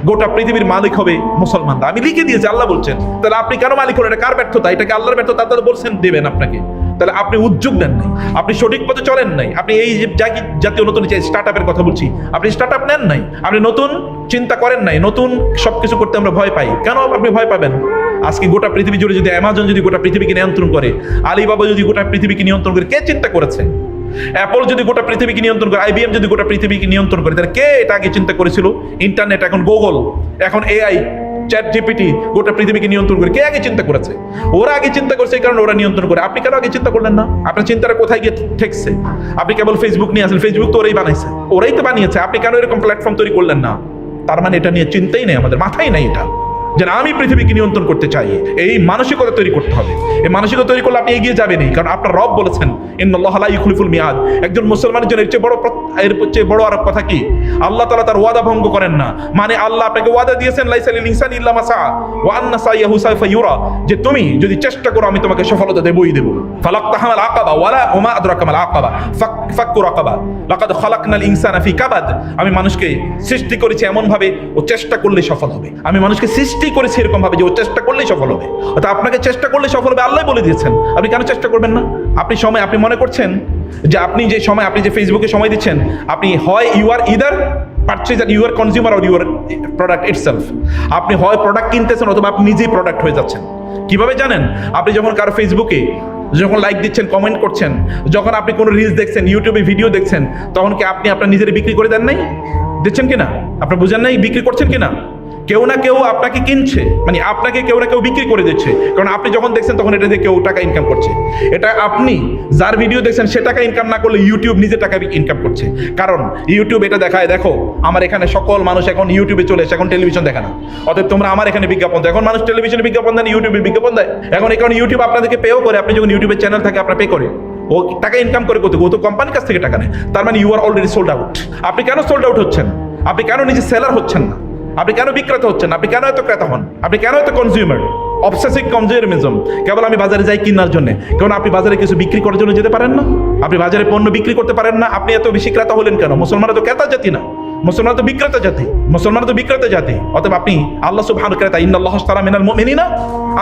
গোটা পৃথিবীর মালিক হবে মুসলমানরা। আমি লিখে দিয়েছি, আল্লাহ বলছেন। তাহলে আপনি কেন মালিক হলেন? এটা কার ব্যর্থতা? এটাকে আল্লাহর ব্যর্থতা। তাহলে বলছেন দেবেন আপনাকে, তাহলে আপনি উদ্যোগ নেন নাই, আপনি সঠিক পথে চলেন নাই। আপনি এই যে জাতীয় নতুন স্টার্ট আপের কথা বলছি, আপনি স্টার্ট আপ নেন নাই, আপনি নতুন চিন্তা করেন নাই। নতুন সবকিছু করতে আমরা ভয় পাই। কেন আপনি ভয় পাবেন? আজকে গোটা পৃথিবী জুড়ে যদি অ্যামাজন যদি গোটা পৃথিবীকে নিয়ন্ত্রণ করে, আলিবাবা যদি গোটা পৃথিবীকে নিয়ন্ত্রণ করে, কে চিন্তা করেছে? অ্যাপল যদি গোটা পৃথিবীকে নিয়ন্ত্রণ করে, IBM যদি গোটা পৃথিবীকে নিয়ন্ত্রণ করে, তাহলে কে এটা আগে চিন্তা করেছিল? ইন্টারনেট, এখন গুগল, এখন AI, ChatGPT গোটা পৃথিবীকে নিয়ন্ত্রণ করে, কে আগে চিন্তা করেছে? ওরা আগে চিন্তা করছে, এই কারণে ওরা নিয়ন্ত্রণ করে। আপনি কেন আগে চিন্তা করলেন না? আপনার চিন্তাটা কোথায় গিয়ে ঠেকছে? আপনি কেবল ফেসবুক নিয়ে আসেন, ফেসবুক তো ওরাই বানাইছে, ওরাই তো বানিয়েছে। আপনি কেন এরকম প্ল্যাটফর্ম তৈরি করলেন না? তার মানে এটা নিয়ে চিন্তাই নেই, আমাদের মাথায় নাই এটা, যে আমি পৃথিবীকে নিয়ন্ত্রণ করতে চাই। এই মানসিকতা তৈরি করতে হবে। এই মানসিকতা তৈরি করলে আপনি এগিয়ে যাবেনই, কারণ আপনার রব বলেছেন ইন্নাল্লাহা লা ইউখলিফুল মিয়াদ। একজন মুসলমানের জন্য এর চেয়ে বড় আর কথা কি? আল্লাহ তাআলা তার ওয়াদা ভঙ্গ করেন না। মানে আল্লাহ আপনাকে ওয়াদা দিয়েছেন লাইসা লিল ইনসানি ইল্লা মা সাআ ওয়া আন্না সাইয়াহু সাউফা ইউরা, যে তুমি যদি চেষ্টা করো আমি তোমাকে সফলতা দেবই দেব। ফালাক্তাহামাল আকাবা ওয়ালা ওমা আদরাকা মাল আকাবা ফাক্কু রাকাবা লাকাদ খালাকনাল ইনসানা ফি কাবাদ। আমি মানুষকে সৃষ্টি করেছি এমন ভাবে ও চেষ্টা করলে সফল হবে। আমি মানুষকে সৃষ্টি করেছি এরকম ভাবে যে ও চেষ্টা করলেই সফল হবে। অর্থাৎ আপনাকে চেষ্টা করলে সফল হবে, আল্লাহ বলে দিয়েছেন। আপনি কেন চেষ্টা করবেন না? আপনি মনে করছেন যে আপনি যে ফেসবুকে সময় দিচ্ছেন, আপনি হয় you are either purchaser, you are consumer or your product itself. আপনি হয় প্রোডাক্ট কিনতেছেন অথবা আপনি নিজেই প্রোডাক্ট হয়ে যাচ্ছেন। কিভাবে জানেন? আপনি যখন কারো ফেসবুকে যখন লাইক দিচ্ছেন, কমেন্ট করছেন, যখন আপনি কোনো রিলস দেখছেন, ইউটিউবে ভিডিও দেখছেন, তখন কি আপনি আপনার নিজের বিক্রি করে দেন নাই? দিচ্ছেন কিনা? আপনার বুঝেন নাই বিক্রি করছেন কিনা? কেউ না কেউ আপনাকে কিনছে, মানে আপনাকে কেউ না কেউ বিক্রি করে দিচ্ছে। কারণ আপনি যখন দেখছেন তখন এটা দিয়ে কেউ টাকা ইনকাম করছে। এটা আপনি যার ভিডিও দেখছেন সে টাকা ইনকাম না করলে ইউটিউব নিজে টাকা ইনকাম করছে। কারণ ইউটিউব এটা দেখায়, দেখো আমার এখানে সকল মানুষ এখন ইউটিউবে চলে এসে, এখন টেলিভিশন দেখে না। অতএব তোমরা আমার এখানে বিজ্ঞাপন দেয়। এখন মানুষ টেলিভিশনে বিজ্ঞাপন দেন, ইউটিউবে বিজ্ঞাপন দেয়। এখন ইউটিউব আপনাদেরকে পেও করে। আপনি যখন ইউটিউবের চ্যানেল থাকে আপনার পে করে, ও টাকা ইনকাম করে করতে, ও তো কোম্পানির কাছ থেকে টাকা নেয়। তার মানে you are already sold out. আপনি কেন সোল্ড আউট হচ্ছেন? আপনি কেন নিজে সেলার হচ্ছেন না? আপনি কেন বিক্রেতা হচ্ছেন? আপনি কেন এত ক্রেতা হন? আপনি কেন এত কনজিউমার? Obsessive consumerism. কেবল আমি বাজারে যাই কেনার জন্য। কারণ আপনি বাজারে কিছু বিক্রি করার জন্য যেতে পারেন না? আপনি বাজারে পণ্য বিক্রি করতে পারেন না? আপনি এত বেশি ক্রেতা হলেন কেন? মুসলমানরা তো ক্রেতা জাতি না, মুসলমান তো বিক্রেতা জাতি। অতএব আপনি আল্লাহ সুবহানাহু ক্রেতা। ইন্নাল্লাহা আশতারা মিনাল মুমিনিনা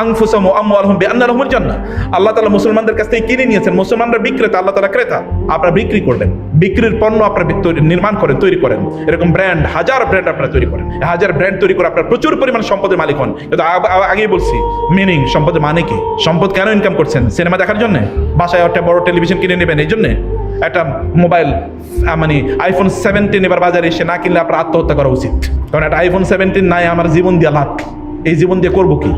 আনফুসাহুম ওয়া আমওয়ালাহুম বিআন্না লাহুমুল জান্নাহ। আল্লাহ তাআলা মুসলমানদের কাছ থেকে কিনে নিয়েছেন। মুসলমানরা বিক্রেতা, আল্লাহ তাআলা ক্রেতা। আপনারা বিক্রি করলেন, বিক্রির পণ্য আপনারা নির্মাণ করেন, তৈরি করেন। এরকম ব্র্যান্ড, হাজার ব্র্যান্ড আপনারা তৈরি করেন। হাজার ব্র্যান্ড তৈরি করে আপনারা প্রচুর পরিমাণ সম্পদের মালিক হন। কিন্তু আগেই বলছি মিনিং, সম্পদের মানে কি? সম্পদ কেন ইনকাম করছেন? সিনেমা দেখার জন্য? বাসায় একটা বড় টেলিভিশন কিনে নেবেন এই জন্যে? একটা মোবাইল মানে আইফোন 17 এবার বাজারে এসে না কিনলে আপনার আত্মহত্যা করা উচিত। কারণ একটা আইফোন 17 নাই, আমার জীবন দিয়ে লাভ, এই জীবন দিয়ে করবো কি?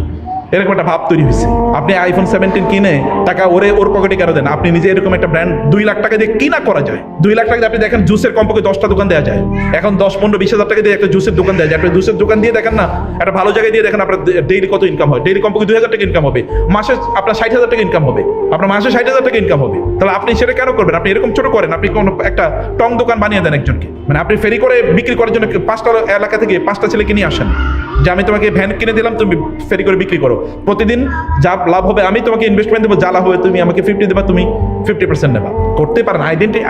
এরকম একটা ভাব তৈরি হয়েছে। আপনি আইফোন 17 কিনে টাকা ওর পকেটে কেন দেন? আপনি নিজে এরকম একটা ব্র্যান্ড 2 লাখ টাকা দিয়ে কিনা করা যায়। 2 লাখ টাকা দিয়ে আপনি দেখেন জুসের কমপক্ষে 10টা দোকান দেওয়া যায়। এখন 10, 15, 20 হাজার টাকা দিয়ে একটা জুসের দোকান দেওয়া যায়। আপনি জুসের দোকান দিয়ে দেখেন না, একটা ভালো জায়গায় দিয়ে দেখেন আপনার ডেইলি কত ইনকাম হয়। ডেইলি কমপক্ষে 2,000 টাকা ইনকাম হবে। মাসে আপনার 60,000 টাকা ইনকাম হবে। আপনার মাসে 60,000 টাকা ইনকাম হবে। তাহলে আপনি সেটা কেন করবেন? আপনি এরকম ছোট করেন। আপনি কোনো একটা টং দোকান বানিয়ে দেন একজনকে, মানে আপনি ফেরি করে বিক্রি করার জন্য 5টা এলাকা থেকে 5টা ছেলেকে নিয়ে আসেন, যে আমি তোমাকে ভ্যান কিনে দিলাম, তুমি ফেরি করে বিক্রি করো। প্রতিদিন যা লাভ হবে আমি তোমাকে ইনভেস্টমেন্ট দেবো, যা লাভ হবে তুমি আমাকে 50 দেবা, তুমি 50% নেবা। করতে পারেন।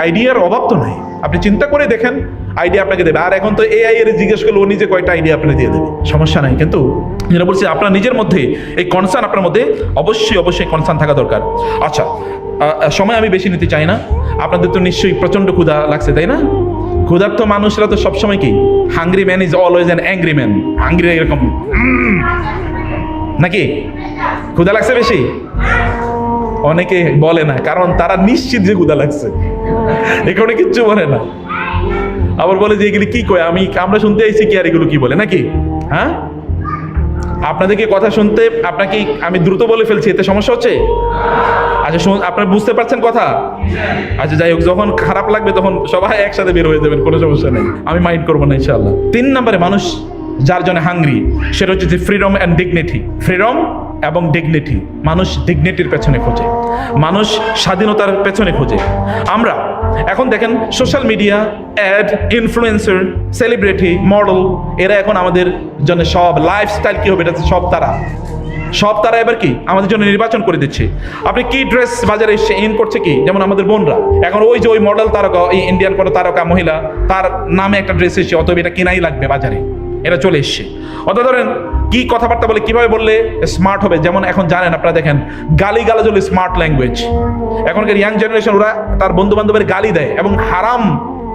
আইডিয়ার অভাব তো নাই। আপনি চিন্তা করে দেখেন, আইডিয়া আপনাকে দেবে। আর এখন তো AI এর জিজ্ঞেস করলে ও নিজে কয়টা আইডিয়া আপনি দিয়ে দেবে, সমস্যা নাই। কিন্তু যেটা বলছি, আপনার নিজের মধ্যে এই কনসার্ন, আপনার মধ্যে অবশ্যই কনসার্ন থাকা দরকার। আচ্ছা, সময় আমি বেশি নিতে চাই না। আপনাদের তো নিশ্চয়ই প্রচন্ড ক্ষুধা লাগছে, তাই না? ক্ষুধার্ত মানুষরা তো সবসময় কি, hungry man is always an angry man. Hungry এরকম নাকি? ক্ষুধা লাগছে বেশি? অনেকে বলে না, কারণ তারা নিশ্চিত যে ক্ষুধা লাগছে, এখানে কিচ্ছু বলে না। আবার বলে যে এগুলি কি কয়, আমরা শুনতে আইছি কি, আর এগুলো কি বলে নাকি? হ্যাঁ, আপনাদেরকে কথা শুনতে আপনাকে আমি দ্রুত বলে ফেলছি, এতে সমস্যা হচ্ছে? আচ্ছা, আপনারা বুঝতে পারছেন কথা? আচ্ছা, যাই হোক, যখন খারাপ লাগবে তখন সবাই একসাথে বের হয়ে যাবেন, কোনো সমস্যা নেই, আমি মাইন্ড করবো না ইনশাআল্লাহ। 3 নম্বরে মানুষ যার জন্য হাংরি, সেটা হচ্ছে যে ফ্রিডম অ্যান্ড ডিগনিটি। ফ্রিডম এবং ডিগনিটি। মানুষ ডিগনিটির পেছনে খোঁজে, মানুষ স্বাধীনতার পেছনে খোঁজে। আমরা এখন দেখেন social media, ad, influencer, celebrity, model, এরা এখন আমাদের জন্য সব লাইফস্টাইল কি হবে, এটা সব তারা এবার কি আমাদের জন্য নির্বাচন করে দিচ্ছে। আপনি কি ড্রেস বাজারে এসে ইন করছে কি, যেমন আমাদের বোনরা এখন ওই মডেল তারকা, এই ইন্ডিয়ান কোনো তারকা মহিলা, তার নামে একটা ড্রেস এসে, অতএব এটা কেনাই লাগবে বাজারে। এটা চলে এসছে। অর্থাৎ ধরেন কি কথাবার্তা বলে, কিভাবে বললে স্মার্ট হবে। যেমন এখন জানেন আপনারা, দেখেন গালি গালাজ হলো স্মার্ট ল্যাঙ্গুয়েজ। এখনকার ইয়াং জেনারেশন ওরা তার বন্ধু বান্ধবের গালি দেয় এবং হারাম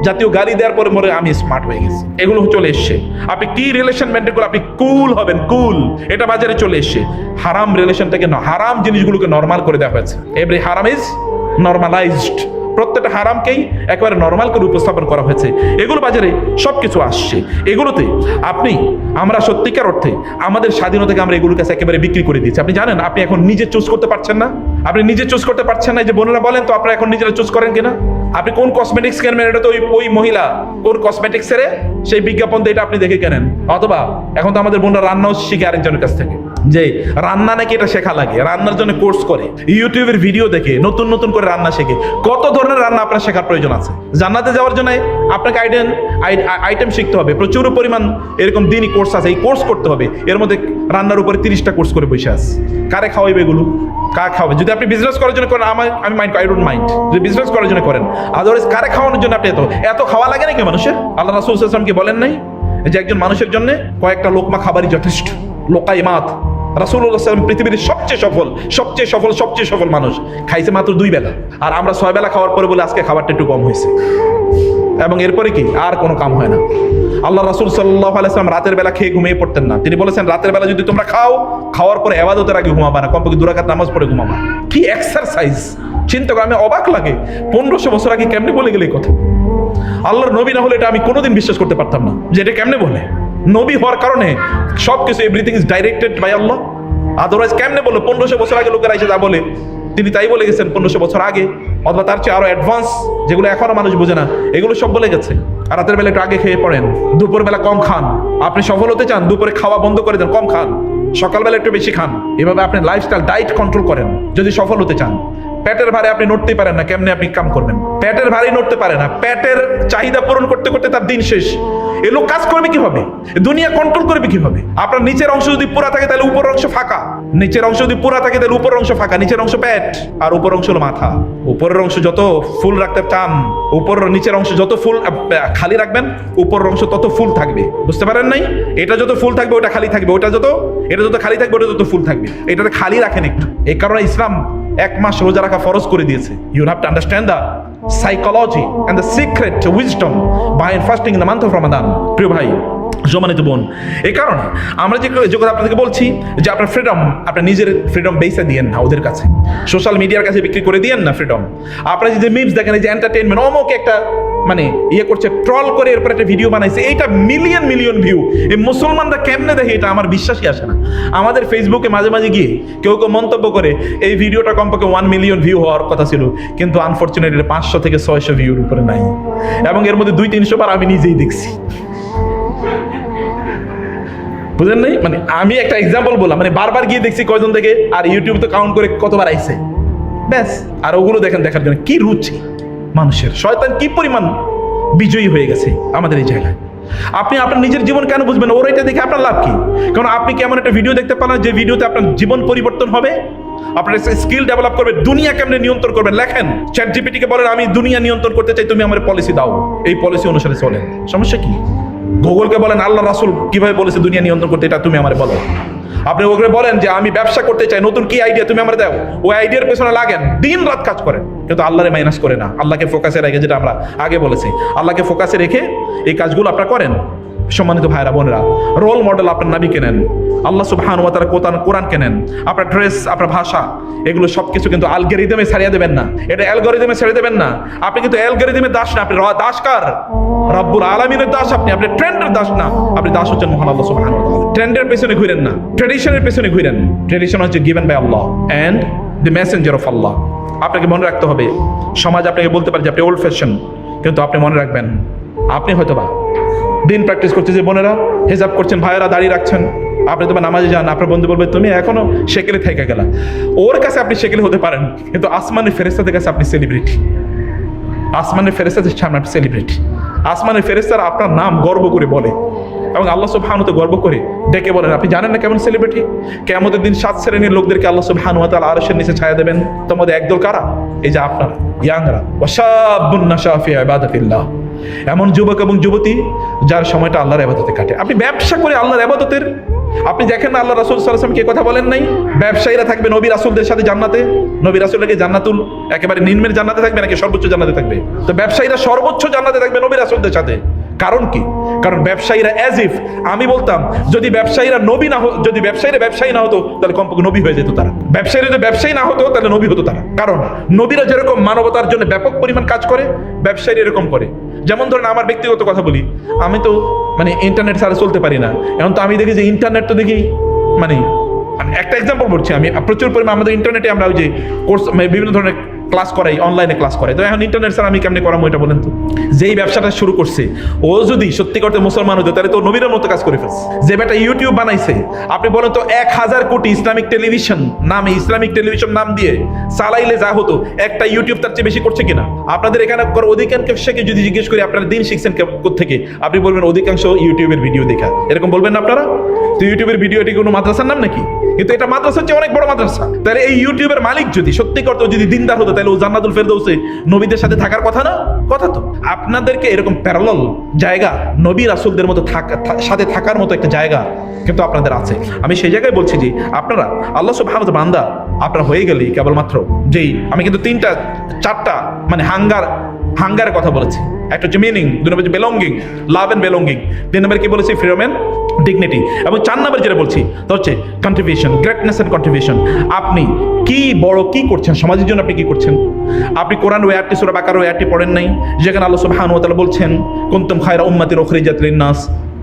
জাতীয় গালি দেওয়ার পরে মনে আমি স্মার্ট হয়ে গেছি। এগুলো চলে এসছে। আপনি কি রিলেশন মেনটেন করে আপনি কুল হবেন, কুল, এটা বাজারে চলে এসছে। হারাম রিলেশনটাকে, হারাম জিনিসগুলোকে নর্মাল করে দেওয়া হয়েছে। এভরি হারাম ইজ নর্মালাইজড। প্রত্যেকটা হারামকেই একেবারে নর্মাল করে উপস্থাপন করা হয়েছে। এগুলো বাজারে সবকিছু আসছে। এগুলোতে আমরা সত্যিকার অর্থে আমাদের স্বাধীনতাকে আমরা এগুলোর কাছে একেবারে বিক্রি করে দিচ্ছি। আপনি জানেন আপনি এখন নিজে চুজ করতে পারছেন না। আপনি নিজে চুজ করতে পারছেন না। যে বোনেরা বলেন তো আপনারা এখন নিজেরা চুজ করেন কিনা? আপনি কোন কসমেটিক্স কেনবেন, এটা তো ওই মহিলা কোন কসমেটিক্সের সেই বিজ্ঞাপন দিয়ে এটা আপনি দেখে কেনেন। অথবা এখন তো আমাদের বোনরা রান্নাও শিখে আরেকজনের কাছ থেকে, যে রান্না নাকি এটা শেখা লাগে, রান্নার জন্য কোর্স করে, ইউটিউবের ভিডিও দেখে নতুন নতুন করে রান্না শেখে। কত ধরনের রান্না আপনার শেখার প্রয়োজন আছে। জান্নাতে যাওয়ার জন্য আপনাকে আইটেম শিখতে হবে। প্রচুর পরিমাণ এরকম দিনই কোর্স আছে, এই কোর্স করতে হবে। এর মধ্যে রান্নার উপরে 30টা কোর্স করে বসে আছে। কারে খাওয়াইবে এগুলো? কার খাওয়াবে? যদি আপনি বিজনেস করার জন্য করেন আমি মাইন্ড, আই ডোন্ট মাইন্ড। যদি বিজনেস করার জন্য করেন, আদারওয়াইজ কারে খাওয়ানোর জন্য আপনি এত খাওয়া লাগে নাকি মানুষের? আল্লাহ রাসূল সাল্লাল্লাহু আলাইহি ওয়াসাল্লাম কি বলেন নাই যে একজন মানুষের জন্য কয়েকটা লোকমা খাবারই যথেষ্ট? লোকাইমাত। রাসূলুল্লাহ সাল্লাল্লাহু আলাইহি ওয়াসাল্লাম পৃথিবীর সবচেয়ে সফল মানুষ, খাইছে মাত্র 2 বেলা। আর আমরা 6 বেলা খাওয়ার পরে বলে আজকে খাবারটা একটু কম হয়েছে, এবং এরপরে কি আর কোনো কাম হয় না। আল্লাহ রাসূল সাল্লাল্লাহু আলাইহি ওয়াসাল্লাম রাতের বেলা খেয়ে ঘুমিয়ে পড়তেন না। তিনি বলেছেন রাতের বেলা যদি তোমরা খাওয়ার পরে ইবাদতের আগে ঘুমাবা না, কমপক্ষে 2 রাকাত নামাজ পড়ে ঘুমাবা। কি এক্সারসাইজ! চিন্তা করে আমি অবাক লাগে। 1500 বছর আগে কেমনে বলে গেলে এই কথা? আল্লাহর নবী না হলে এটা আমি কোনোদিন বিশ্বাস করতে পারতাম না যে এটা কেমনে বলে। নবী হওয়ার কারণে সবকিছু, everything is directed by Allah. Otherwise কেমনে বলো? 1500 বছর আগে লোকেরা এসে যা বলে তিনি তাই বলে গেছেন 1500 বছর আগে, অথবা তার চেয়ে আরো অ্যাডভান্স, যেগুলো এখনো মানুষ বোঝে না, এগুলো সব বলে গেছে। আর রাতের বেলা একটু আগে খেয়ে পড়েন, দুপুর বেলা কম খান। আপনি সফল হতে চান, দুপুরে খাওয়া বন্ধ করে দেন, কম খান। সকালবেলা একটু বেশি খান। এভাবে আপনি লাইফস্টাইল ডায়েট কন্ট্রোল করেন যদি সফল হতে চান। পেটের ভারে আপনি নড়তেই পারেন না, কেমনে আপনি কাম করবেন? পেটের ভারে নড়তে পারে না, পেটের চাহিদা পূরণ করতে করতে তার দিন শেষ। এ লোক কাজ করবে কিভাবে? দুনিয়া কন্ট্রোল করবে কিভাবে? আপনার নিচের অংশ যদি পুরা থাকে তাহলে উপরের অংশ ফাঁকা, নিচের অংশ যদি পুরা থাকে তাহলে উপরের অংশ ফাঁকা। নিচের অংশ পেট আর উপরের অংশ হলো মাথা। উপরের অংশ যত ফুল রাখতে চান, নিচের অংশ যত ফুল খালি রাখবেন, উপরের অংশ তত ফুল থাকবে। বুঝতে পারেন নাই? এটা যত ফুল থাকবে ওটা খালি থাকবে, এটা যত খালি থাকবে ওটা যত ফুল থাকবে। এটাতে খালি রাখেন একটু। এই কারণে ইসলাম 1 মাস রোজা রাখা ফরজ করে দিয়েছে। You have to understand the psychology and the secret wisdom behind fasting in the month of Ramadan. প্রিয় ভাই, সম্মানিত বোন, এই কারণে আমরা যে কথা আপনাদেরকে বলছি যে আপনার ফ্রিডম, আপনার নিজের ফ্রিডম বেসে দিয়েন না ওদের কাছে, সোশ্যাল মিডিয়ার কাছে বিক্রি করে দিয়েন না ফ্রিডম। আপনারা যে মিমস দেখেন, এই যে এন্টারটেইনমেন্ট, অমুক একটা করছে, ট্রল করে এরপর একটা ভিডিও বানাইছে, এইটা মিলিয়ন ভিউ। এই মুসলমানরা কেমনে দেখে এটা আমার বিশ্বাসই আসে না। আমাদের ফেসবুকে মাঝে মাঝে গিয়ে কেউ মন্তব্য করে এই ভিডিওটা কমপক্ষে 1 মিলিয়ন ভিউ হওয়ার কথা ছিল, কিন্তু আনফরচুনেটলি 500 থেকে 600 ভিউর উপরে নাই, এবং এর মধ্যে 200-300 বার আমি নিজেই দেখছি। বুঝলেন নাই? আমি একটা এক্সাম্পল বললাম, বারবার গিয়ে দেখছি কয়জন থেকে, আর ইউটিউব তো কাউন্ট করে কতবার আইছে, ব্যাস। আর ওগুলো দেখার জন্য কি রুচি মানুষের, শয়তান কি পরিমাণ বিজয়ী হয়ে গেছে আমাদের এই জায়গায়। আপনি আপনার নিজের জীবন কেন বুঝবেন? ওর এটা দেখে আপনার লাভ কি? কারণ আপনি কি এমন একটা ভিডিও দেখতে পান যে ভিডিওতে আপনার জীবন পরিবর্তন হবে, আপনার স্কিল ডেভেলপ করবে, দুনিয়া কেমনে নিয়ন্ত্রণ করবেন লেখেন। চ্যাটজিপিটি কে বলেন আমি দুনিয়া নিয়ন্ত্রণ করতে চাই, তুমি আমার পলিসি দাও, এই পলিসি অনুসারে চলেন, সমস্যা কি? গুগলকে বলেন আল্লাহ রাসূল কিভাবে বলেছে দুনিয়া নিয়ন্ত্রণ করতে, এটা তুমি আমারে বলো। আপনি ওকে বলেন যে আমি ব্যবসা করতে চাই, নতুন কি আইডিয়া তুমি আমার দাও, ওই আইডিয়ার পেছনে লাগেন, দিন রাত কাজ করেন, কিন্তু আল্লাহরে মাইনাস করে না, আল্লাহকে ফোকাসে রেখে, যেটা আমরা আগে বলেছি, আল্লাহকে ফোকাসে রেখে এই কাজগুলো আপনারা করেন। সম্মানিত ভাইরা বোনেরা, রোল মডেল আপনার নবী কেনেন, আল্লাহ সুবহানাহু ওয়া তাআলা কোরআন কেনেন, আপনার ড্রেস, আপনার ভাষা, এগুলো সবকিছু কিন্তু অ্যালগরিদমে ছাড়িয়ে দেবেন না, এটা অ্যালগরিদমে ছেড়ে দেবেন না। আপনি কিন্তু অ্যালগরিদমের দাস না, আপনি দাস কার? রব্বুল আলামিনের দাস। আপনি ট্রেন্ডের দাস না, আপনি দাস হচ্ছেন মহান আল্লাহ সুবহানাহু ওয়া তাআলা। ট্রেন্ডের পেছনে ঘুরেন না, ট্র্যাডিশনের পেছনে ঘুরেন। ট্র্যাডিশন হচ্ছে given by Allah and the messenger of Allah. আপনাকে মনে রাখতে হবে, সমাজ আপনাকে বলতে পারে যে আপনি ওল্ড ফ্যাশন, কিন্তু আপনি মনে রাখবেন আপনি হয়তোবা দিন প্র্যাকটিস করছে, যে বোনেরা হেজাব করছেন, ভাইয়েরা দাঁড়িয়ে রাখছেন, আপনি তোমার নামাজে যান, আপনার বন্ধু বলবে তুমি এখনো শেকেলে থেকে গেলা। ওর কাছে আপনি শেকেলে হতে পারেন, কিন্তু আসমানের ফেরেশতাদের কাছে আপনি সেলিব্রিটি। আসমানের ফেরেশতাদের সামনে আপনি সেলিব্রিটি। আসমানের ফেরেশতারা আপনার নাম গর্ব করে বলে, এবং আল্লাহ সুবহানাহু ওয়া তাআলা গর্ব করে ডেকে বলেন। আপনি জানেন না কেমন সেলিব্রিটি? কিয়ামতের দিন 7 শ্রেণীর লোকদেরকে আল্লাহ সুবহানাহু ওয়া তাআলা আরশের নিচে ছায়া দেবেন। তোমাদের একদল কারা? এই যে আপনারা ইয়াংরা, ওয়াশাবুন নাশা ফি ইবাদাতিল্লাহ, এমন যুবক এবং যুবতী যার সময়টা আল্লাহর ইবাদতে কাটে। আপনি ব্যবসা করে আল্লাহর ইবাদতের, আপনি দেখেন না আল্লাহ রাসূল সাল্লাল্লাহু আলাইহি ওয়াসাল্লাম কে কথা বলেন নাই, ব্যবসায়ীরা থাকবে নবী রাসূলদের সাথে জান্নাতে, নবী রাসূলরা কি জান্নাতুল একেবারে নিম্নের জান্নাতে থাকবে নাকি সর্বোচ্চ জান্নাতে থাকবে? তো ব্যবসায়ীরা সর্বোচ্চ জান্নাতে থাকবে নবী রাসূলদের সাথে। কারণ কি? কারণ ব্যবসায়ীরা অ্যাজ ইফ, আমি বলতাম যদি ব্যবসায়ীরা নবী না হতো, যদি ব্যবসায়ীরা ব্যবসায়ী না হতো তাহলে কমপক্ষে নবী হয়ে যেত তারা। ব্যবসায়ীরা যদি ব্যবসায়ী না হতো তাহলে নবী হতো তারা। কারণ নবীরা যেরকম মানবতার জন্য ব্যাপক পরিমাণ কাজ করে, ব্যবসায়ীরা এরকম করে। যেমন ধরেন আমার ব্যক্তিগত কথা বলি, আমি তো মানে ইন্টারনেট ছাড়া চলতে পারি না। এখন তো আমি দেখি যে ইন্টারনেট তো দেখি মানে একটা এক্সাম্পল বলছি আমি, প্রচুর পরিমাণ আমাদের ইন্টারনেটে আমরা ওই যে কোর্স বিভিন্ন ধরনের ক্লাস করাই, অনলাইনে ক্লাস করাই। তো এখন ইন্টারনেট ছাড়া আমি কেমনি করাবো এটা বলেন তো? যেই ব্যবসাটা শুরু করছে ও যদি সত্যি করতে মুসলমান হতো তাহলে তো নবীর মতো কাজ করে ফেলছে। যে বেটা ইউটিউব বানাইছে, আপনি বলেন তো 1000 কোটি ইসলামিক টেলিভিশন নামে, ইসলামিক টেলিভিশন নাম দিয়ে চালাইলে যা হতো, একটা ইউটিউব তার চেয়ে বেশি করছে কিনা? আপনাদের এখানে অধিকাংশকে যদি জিজ্ঞেস করি আপনারা দিন শিখছেন কোত্থেকে, আপনি বলবেন অধিকাংশ ইউটিউবের ভিডিও দেখা। এরকম বলবেন না আপনারা? তো ইউটিউবের ভিডিও এটি কোনো মাদ্রাসার নাম নাকি? কিন্তু এটা মাদ্রাসা হচ্ছে অনেক বড় মাদ্রাসা। তাহলে এই ইউটিউবের মালিক যদি সত্যি করতে যদি দিনদার হতো তাহলে ও জান্নাতুল ফেরদৌসে নবীদের সাথে থাকার কথা না? কথা তো। আপনাদেরকে এরকম প্যারালাল জায়গা, নবী রাসূলদের মতো সাথে থাকার মতো একটা জায়গা কিন্তু আপনাদের আছে। আমি সেই জায়গায় বলছি যে আপনারা আল্লাহ সুবহানাহু ওয়া তাআলা বান্দা আপনারা হয়ে গেলেই কেবলমাত্র যেই, আমি কিন্তু 4টা মানে হাঙ্গারের কথা বলেছি। একটা হচ্ছে মিনিং, 2 নম্বর হচ্ছে বিলঙ্গিং, লাভ এন্ড বিলঙ্গিং, 3 নম্বর কি বলেছি ফ্রিডম এন্ড ডিগনিটি, এবং 4 নম্বর যেটা বলছি তা হচ্ছে কন্ট্রিবিউশন, গ্রেটনেস এন্ড কন্ট্রিবিউশন। আপনি কি বড় কি করছেন সমাজের জন্য, আপনি কি করছেন? আপনি কোরআন ওই আয়াতটি সূরা বাকারার ওই আয়াতটি পড়েন নাই যেখানে আল্লাহ সুবহানাহু ওয়া তাআলা বলছেন কুনতুম খায়রা উম্মাতিন উখরিজাত লিন-নাস,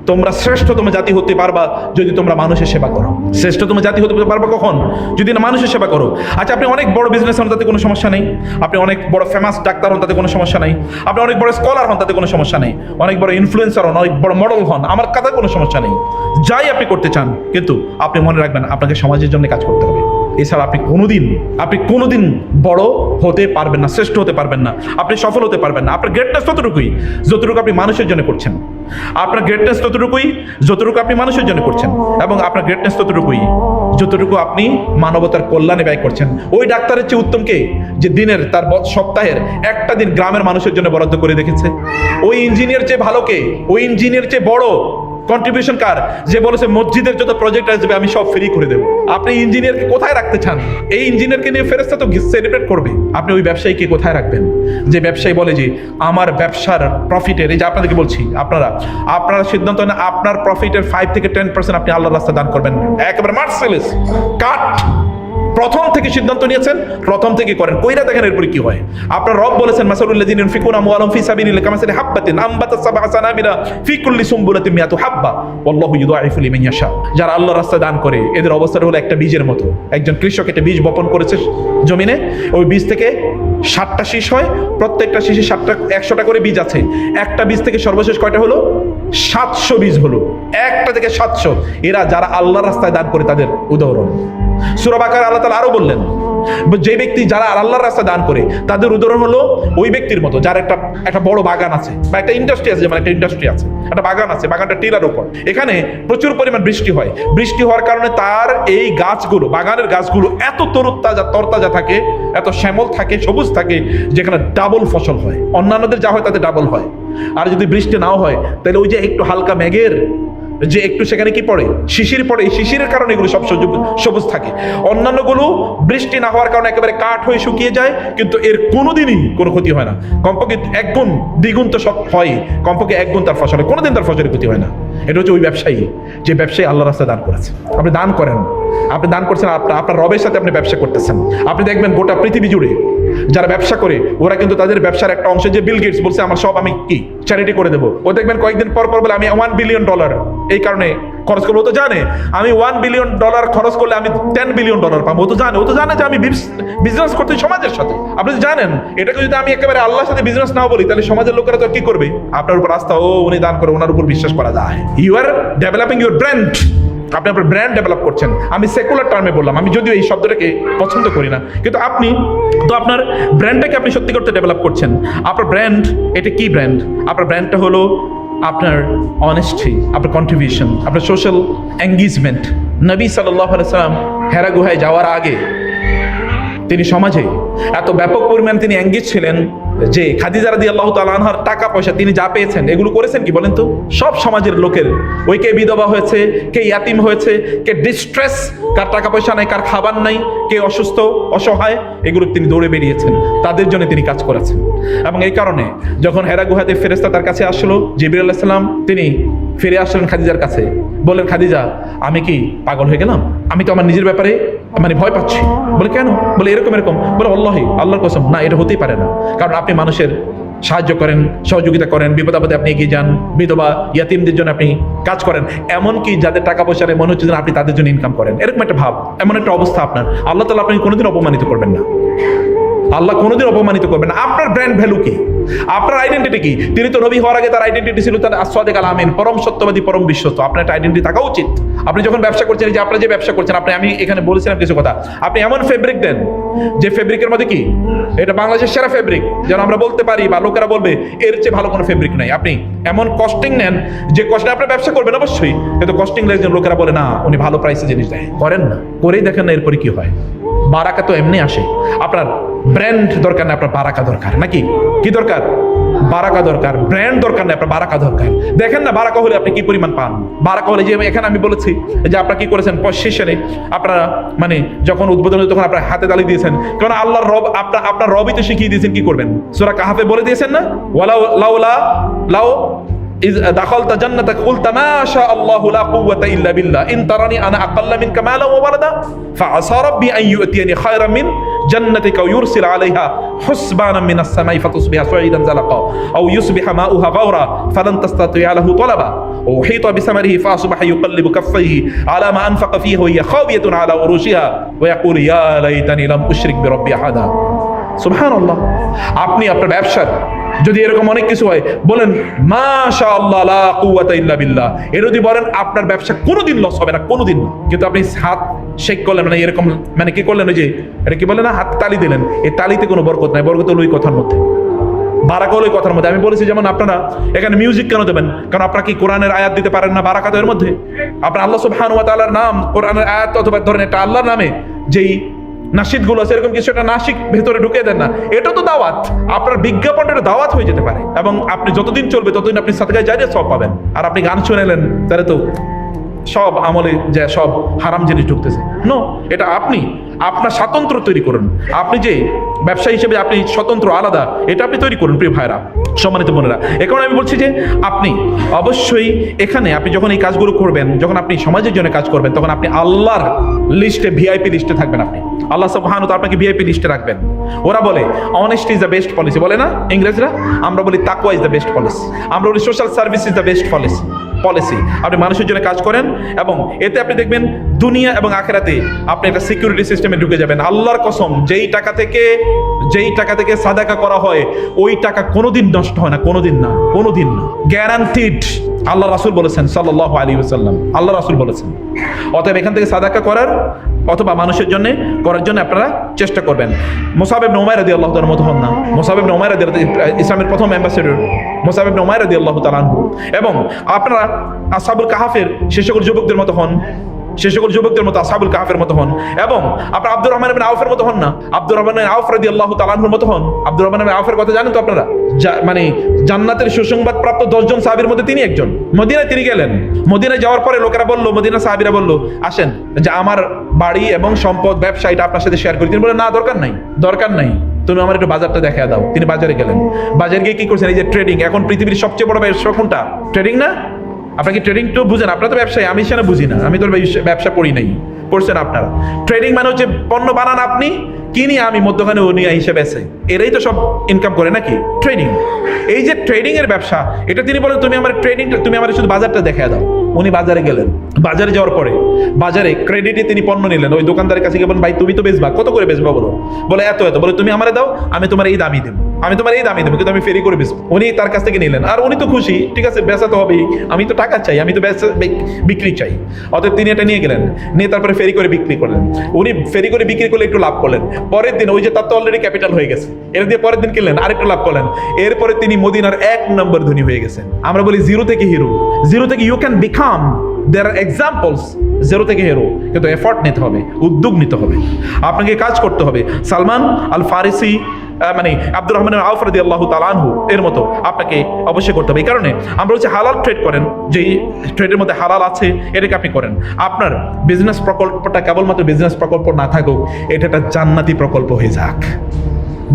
তোমরা শ্রেষ্ঠতম জাতি হতে পারবা যদি তোমরা মানুষের সেবা করো। শ্রেষ্ঠতম জাতি হতে পারবা কখন? যদি না মানুষের সেবা করো। আচ্ছা, আপনি অনেক বড় বিজনেস হন তাতে কোনো সমস্যা নেই, আপনি অনেক বড় ফেমাস ডাক্তার হন তাতে কোনো সমস্যা নেই, আপনি অনেক বড় স্কলার হন তাতে কোনো সমস্যা নেই, অনেক বড় ইনফ্লুয়েন্সার হন, অনেক বড় মডেল হন, আমার কাছে কোনো সমস্যা নেই। যাই আপনি করতে চান, কিন্তু আপনি মনে রাখবেন আপনাকে সমাজের জন্য কাজ করতে হবে। এছাড়া আপনি কোনোদিন বড় হতে পারবেন না, শ্রেষ্ঠ হতে পারবেন না, আপনি সফল হতে পারবেন না। আপনার গ্রেটনেস ততটুকুই যতটুকু আপনি মানুষের জন্য করছেন। আপনার গ্রেটনেস ততটুকুই যতটুকু আপনি মানুষের জন্য করছেন, এবং আপনার গ্রেটনেস ততটুকুই যতটুকু আপনি মানবতার কল্যাণে ব্যয় করছেন। ওই ডাক্তারের চেয়ে উত্তম কে যে দিনের তার সপ্তাহের একটা দিন গ্রামের মানুষের জন্য বরাদ্দ করে রেখেছে? ওই ইঞ্জিনিয়ার চেয়ে ভালো কে? ওই ইঞ্জিনিয়ার চেয়ে বড় কন্ট্রিবিউশন কার যে বলেছে মসজিদের যত প্রজেক্ট আসবে আমি সব ফ্রি করে দেবো? আপনি ইঞ্জিনিয়ারকে কোথায় রাখতে চান? এই ইঞ্জিনিয়ারকে নিয়ে ফেরেশতা তো সেলিব্রেট করবে। আপনি ওই ব্যবসায়ীকে কোথায় রাখবেন যে ব্যবসায়ী বলে যে আমার ব্যবসার প্রফিটের, এই যে আপনাদেরকে বলছি, আপনারা সিদ্ধান্ত নেন আপনার প্রফিটের 5 থেকে 10% আপনি আল্লাহর রাস্তায় দান করবেন। একেবারে মার্সেলেস কাট, প্রথম থেকে সিদ্ধান্ত নিয়েছেন, প্রথম থেকে করেন। কইরা দেখেন এরপরে কি হয়। আপনার রব বলেছেন মাসালুল্লাযিনা ইউনফিকুনা আমওয়ালাহুম ফি সাবিলিল্লাহি কামাসালি হাববাতিন আনবাতাত সাবআ সানাবিলা ফি কুল্লি সুমবুলাতিন মিয়াতু হাব্বা ওয়াল্লাহু ইউদাইফু লিমান ইয়াশা। যারা আল্লাহর রাস্তায় দান করে এদের অবস্থাটা হলো একটা বীজের মতো। একজন কৃষক একটা বীজ বপন করেছে জমিনে, ওই বীজ থেকে 7টা শীষ হয়, প্রত্যেকটা শীষে 100টা করে বীজ আছে। একটা বীজ থেকে সর্বশেষ কয়টা হলো? 700 বীজ হলো, একটা থেকে 700। এরা যারা আল্লাহর রাস্তায় দান করে তাদের উদাহরণ। সূরা বাকারা আল্লাহ তাআলা আরো বললেন যে ব্যক্তি যারা আল্লাহর রাস্তায় দান করে তাদের উদাহরণ হলো ওই ব্যক্তির মতো যার একটা বড় বাগান আছে বা একটা ইন্ডাস্ট্রি আছে, যেমন একটা ইন্ডাস্ট্রি আছে, একটা বাগান আছে, বাগানটা টিলার উপর, এখানে প্রচুর পরিমাণ বৃষ্টি হয়। বৃষ্টি হওয়ার কারণে তার এই গাছগুলো, বাগানের গাছগুলো এত তরতাজা থাকে, এত শ্যামল থাকে, সবুজ থাকে, যেখানে ডাবল ফসল হয়। অন্যান্যদের যা হয় তাতে ডাবল হয়। আর যদি বৃষ্টি নাও হয় তাহলে ওই যে একটু হালকা মেঘের যে একটু সেখানে কি পড়ে, শিশির পড়ে, এই শিশিরের কারণে এগুলো সব সবুজ থাকে। অন্যান্যগুলো বৃষ্টি না হওয়ার কারণে একেবারে কাঠ হয়ে শুকিয়ে যায়, কিন্তু এর কোনোদিনই কোনো ক্ষতি হয় না। কমপক্ষে 1 গুণ 2 গুণ তো সব হয়, কমপক্ষে 1 গুণ তার ফসলে, কোনোদিন তার ফসলের ক্ষতি হয় না। এটা হচ্ছে ওই ব্যবসায়ী যে ব্যবসায়ী আল্লাহর রাস্তায় দান করেছে। আপনি দান করেন, আপনি দান করছেন, আপনার রবের সাথে আপনি ব্যবসা করতেছেন। আপনি দেখবেন গোটা পৃথিবী জুড়ে যারা ব্যবসা করে ওরা কিন্তু তাদের ব্যবসার একটা অংশ, যে বিল গেটস বলছে আমার সব আমি কি চ্যারিটি করে দেবো, ও দেখবেন কয়েকদিন পর বলে আমি $1 বিলিয়ন এই কারণে খরচ করবো। ও তো জানে আমি $1 বিলিয়ন খরচ করলে আমি $10 বিলিয়ন পাবো। ও তো জানে যে আমি বিজনেস করতে সমাজের সাথে। আপনি জানেন এটাকে যদি আমি একেবারে আল্লাহর সাথে বিজনেস নাও বলি তাহলে সমাজের লোকেরা তো কি করবে? আপনার উপর আস্থা, ও উনি দান করে, ওনার উপর বিশ্বাস করা যায়। You are developing your brand, আপনি আপনার ব্র্যান্ড ডেভেলপ করছেন। আমি সেকুলার টার্মে বললাম, আমি যদিও এই শব্দটাকে পছন্দ করি না, কিন্তু আপনি তো আপনার ব্র্যান্ডটাকে আপনি সত্যি করতে ডেভেলপ করছেন। আপনার ব্র্যান্ড, এটা কি ব্র্যান্ড? আপনার ব্র্যান্ডটা হলো আপনার অনেস্টি, আপনার কন্ট্রিবিউশন, আপনার সোশ্যাল এঙ্গেজমেন্ট। নবী সাল্লাল্লাহু আলাইহি সাল্লাম হেরা গুহায় যাওয়ার আগে তিনি সমাজে এত ব্যাপক পরিমাণ তিনি এঙ্গেজ ছিলেন যে খাদিজা রাদিয়াল্লাহু তাআলা আনহার টাকা পয়সা তিনি যা পেয়েছেন এগুলো করেছেন কি বলেন তো? সব সমাজের লোকের, ওই কে বিধবা হয়েছে, কে ইয়াতিম হয়েছে, কে ডিস্ট্রেস, কার টাকা পয়সা নাই, কার খাবার নাই, কে অসুস্থ অসহায়, এগুলো তিনি দৌড়ে বেরিয়েছেন, তাদের জন্য তিনি কাজ করেছেন। এবং এই কারণে যখন হেরা গুহাতে ফেরেশতা তার কাছে আসলো, জিবরিল আলাইহিস সালাম তিনি ফিরে আসলেন খাদিজার কাছে, বললেন খাদিজা আমি কি পাগল হয়ে গেলাম? আমি তো আমার নিজের ব্যাপারে মানে ভয় পাচ্ছি। বলে কেন? বলে এরকম এরকম। বলে আল্লাহি, আল্লাহর কসম, না এটা হতেই পারে না, কারণ আপনি মানুষের সাহায্য করেন, সহযোগিতা করেন, বিপদ আপদে আপনি এগিয়ে যান, বিধবা ইয়াতিমদের জন্য আপনি কাজ করেন, এমনকি যাদের টাকা পয়সা নেই মনে হচ্ছে যেন আপনি তাদের জন্য ইনকাম করেন, এরকম একটা ভাব, এমন একটা অবস্থা আপনার। আল্লাহ তাআলা আপনি কোনোদিন অপমানিত করবেন না, আল্লাহ কোনোদিন অপমানিত করবেন না। আপনার ব্র্যান্ড ভ্যালু কি? আপনার আইডেন্টিটি কি? তিনি তো নবী হওয়ার আগে তার আইডেন্টিটি ছিল তার আসওয়াদিক আল আমিন, পরম সত্যবাদী, পরম বিশ্বস্ত। আপনার একটা আইডেন্টিটি থাকা উচিত। আপনি যখন ব্যবসা করছেন, যে আপনারা যে ব্যবসা করছেন, আমি এখানে বলেছিলাম কিছু কথা, আপনি এমন ফেব্রিক দেন যে ফেব্রিকের মধ্যে কি এটা বাংলাদেশের সেরা ফেব্রিক, যেন আমরা বলতে পারি বা লোকেরা বলবে এর চেয়ে ভালো কোনো ফেব্রিক নাই। আপনি এমন কস্টিং নেন যে কস্টে আপনার ব্যবসা করবেন অবশ্যই, কিন্তু কস্টিং লেগে লোকেরা বলে না উনি ভালো প্রাইসে জিনিস দেয়, করেন না, করেই দেখেন না এরপরে কি হয়। বারাকা তো এমনি আসে। আপনার ব্র্যান্ড দরকার না, আপনার বারাকা দরকার। নাকি কি দরকার? বারাকা দরকার। ব্র্যান্ড দরকার না, আপনার বারাকা দরকার। দেখেন না বারাকা হলে আপনি কি পরিমাণ পান। বারাকা হলে, যে এখানে আমি বলেছি যে আপনারা কি করেছেন পজিশনে, আপনারা মানে যখন উদ্বোধন হয়েছে তখন আপনার হাতে তালি দিয়েছেন, কারণ আল্লাহর রব আপনার রবই তো শিখিয়ে দিয়েছেন কি করবেন। সূরা কাহাফে বলে দিয়েছেন না, ওয়ালাউ লাউলা লাউ إذ دخلت جنتك قلت ما شاء الله لا قوة إلا بالله إن تراني أنا أقل منك مالا وولدا فعسى ربي أن يؤتيني خيرا من جنتك ويرسل عليها حسبانا من السماء فتصبح صعيدا زلقا أو يصبح ماؤها غورا فلن تستطيع له طلبا وأحيط بثمره فأصبح يقلب كفيه على ما أنفق فيه وهي خاوية على عروشها ويقول يا ليتني لم أشرك بربي أحدا সুবহানাল্লাহ। আপনি আপনার ব্যবসার যদি এরকম অনেক কিছু হয়, বলেন মাশাআল্লাহ লা কুওয়াতা ইল্লা বিল্লাহ, এর যদি বলেন আপনার ব্যবসা কোনোদিন লস হবে না, কোনোদিন না। কিন্তু আপনি হাত শেক করলেন, মানে এরকম মানে কি করলেন, ওই যে এটা কি বলে না, হাত তালি দিলেন, এই তালিতে কোনো বরকত নাই। বরকত হলো ওই কথার মধ্যে, বারাকা হলো ওই কথার মধ্যে। আমি বলেছি যেমন আপনারা এখানে মিউজিক কেন দেবেন? কারণ আপনারা কি কোরআনের আয়াত দিতে পারেন না? বারাকা তো এর মধ্যে। আপনার আল্লাহ সুবহানাহু ওয়া তাআলার নাম, কোরআনের আয়াত অথবা ধরেন এটা আল্লাহর নামে যেই নাশিদ গুলো আছে, এরকম কিছু একটা নাসিক ভেতরে ঢুকে দেন না, এটা তো দাওয়াত। আপনার বিজ্ঞাপনটা দাওয়াত হয়ে যেতে পারে, এবং আপনি যতদিন চলবে ততদিন আপনি সাদকায়ে জারিয়া সওয়াব পাবেন। আর আপনি গান শুনেলেন, তাহলে তো সব আমলে যে সব হারাম জিনিস ঢুকতেছে। নো, এটা আপনি আপনার স্বাতন্ত্র তৈরি করুন। আপনি যে ব্যবসা হিসেবে আপনি স্বতন্ত্র, আলাদা, এটা আপনি তৈরি করুন। প্রিয় ভাইরা, সম্মানিত বোনেরা, এখন আমি বলছি যে আপনি অবশ্যই এখানে আপনি যখন এই কাজগুলো করবেন, যখন আপনি সমাজের জন্য কাজ করবেন, তখন আপনি আল্লাহর লিস্টে, ভিআইপি লিস্টে থাকবেন। আপনি আল্লাহ সুবহানাহু ওয়া তাআলা আপনাকে ভিআইপি লিস্টে রাখবেন। ওরা বলে honesty is the best policy, বলে না ইংরেজরা? আমরা বলি তাকওয়া ইজ দ্য বেস্ট পলিসি, আমরা বলি social service is the best policy. আপনি মানুষের জন্য কাজ করেন, এবং এতে আপনি দেখবেন দুনিয়া এবং আখিরাতে আপনি একটা সিকিউরিটি সিস্টেমে ঢুকে যাবেন। আল্লাহর কসম, যেই টাকা থেকে সাদাকা করা হয় ওই টাকা কোনোদিন নষ্ট হয় না, কোনোদিন না, কোনোদিন না, গ্যারান্টিড। আল্লাহ রাসূল বলেছেন সাল্লাল্লাহু আলাইহি ওয়াসাল্লাম, আল্লাহ রাসূল বলেছেন। অতএব এখান থেকে সাদাকা করার অথবা মানুষের জন্য করার জন্য আপনারা চেষ্টা করবেন। মুসাব ইবনে উমাইর রাদিয়াল্লাহু তাআলার মতো হন না। মুসাব ইবনে উমাইর ইসলামের প্রথম অ্যাম্বাসেডর মুসাব ইবনে উমাইর রাদিয়াল্লাহু তাআলা আনহু। এবং আপনারা আসহাবুল কাহাফের সে সকল যুবকদের মতো হন, সে সকল যুবকদের মতো আসহাবুল কাহাফের মতো হন। এবং আপনারা আব্দুর রহমান ইবনে আউফের মতো হন না, আব্দুর রহমান ইবনে আউফ রাদিয়াল্লাহু তাআলা আনহুর মতো হন। আব্দুর রহমান ইবনে আউফের কথা জানেন তো আপনারা? মানে জান্নাতের সুসংবাদ প্রাপ্ত 10 জন সাহাবীর মধ্যে তিনি একজন। মদিনায় তিনি গেলেন, মদিনায় যাওয়ার পরে লোকেরা বলল, মদিনা সাহাবীরা বলল, আসেন যে আমার বাড়ি এবং সম্পদ, ব্যবসা, এটা আপনার সাথে শেয়ার করি। তিনি বললেন, না, দরকার নাই, দরকার নাই, তুমি আমার একটু বাজারটা দেখা দাও। তিনি বাজারে গেলেন, বাজারে গিয়ে কি করছেন? এই যে ট্রেডিং, এখন পৃথিবীর সবচেয়ে বড় ব্যবসা কোনটা? ট্রেডিং না? আপনাকে ট্রেডিং তো বুঝেন, আপনারা তো ব্যবসায়ী, আমি সেটা বুঝি না, আমি তো ব্যবসা পড়ি নাই, পড়ছেন আপনারা। ট্রেডিং মানে হচ্ছে পণ্য বানান আপনি, কিনি আমি, মধ্যখানে উনি হিসেবে আছে, এরাই তো সব ইনকাম করে নাকি? ট্রেডিং। এই যে ট্রেডিং এর ব্যবসা, এটা তিনি বলেন তুমি আমার ট্রেডিংটা, তুমি আমার শুধু বাজারটা দেখা দাও। উনি বাজারে গেলেন, বাজারে যাওয়ার পরে বাজারে ক্রেডিটে তিনি পণ্য নিলেন। ওই দোকানদারের কাছে গিয়ে বলেন, ভাই তুমি তো বেচবা, কত করে বেচবা বলো? বলে এত এত। বলে তুমি আমারে দাও, আমি তোমার এই দামই দেবো, আমি তোমার এই দামই দেবো, কিন্তু আমি ফেরি করে বেচবো। উনি তার কাছ থেকে নিলেন, আর উনি তো খুশি, ঠিক আছে বেচা তো হবেই, আমি তো টাকা চাই, আমি তো বিক্রি চাই। অতএব তিনি এটা নিয়ে গেলেন, নিয়ে তারপরে ফেরি করে বিক্রি করলেন। উনি ফেরি করে বিক্রি করলে একটু লাভ করলেন। পরের দিন ওই যে তার তো অলরেডি ক্যাপিটাল হয়ে গেছে, এর দিয়ে পরের দিন কিনলেন, আরেকটু লাভ করলেন। এরপরে তিনি মদিনার 1 নম্বর ধনী হয়ে গেছেন। আমরা বলি জিরো থেকে হিরো, জিরো থেকে you can become, there are examples, zero থেকে হিরো। কিন্তু এফর্ট নিতে হবে, উদ্যোগ নিতে হবে, আপনাকে কাজ করতে হবে। সালমান আল ফারিসি মানে আব্দুর রহমান আউফ রাদিয়াল্লাহু তাআলা আনহু এর মতো আপনাকে অবশ্যই করতে হবে। এই কারণে আমরা হচ্ছে হালাল ট্রেড করেন, যেই ট্রেডের মধ্যে হালাল আছে এটাকে আপনি করেন। আপনার বিজনেস প্রকল্পটা কেবলমাত্র বিজনেস প্রকল্প না থাকুক, এটা একটা জান্নাতি প্রকল্প হয়ে যাক।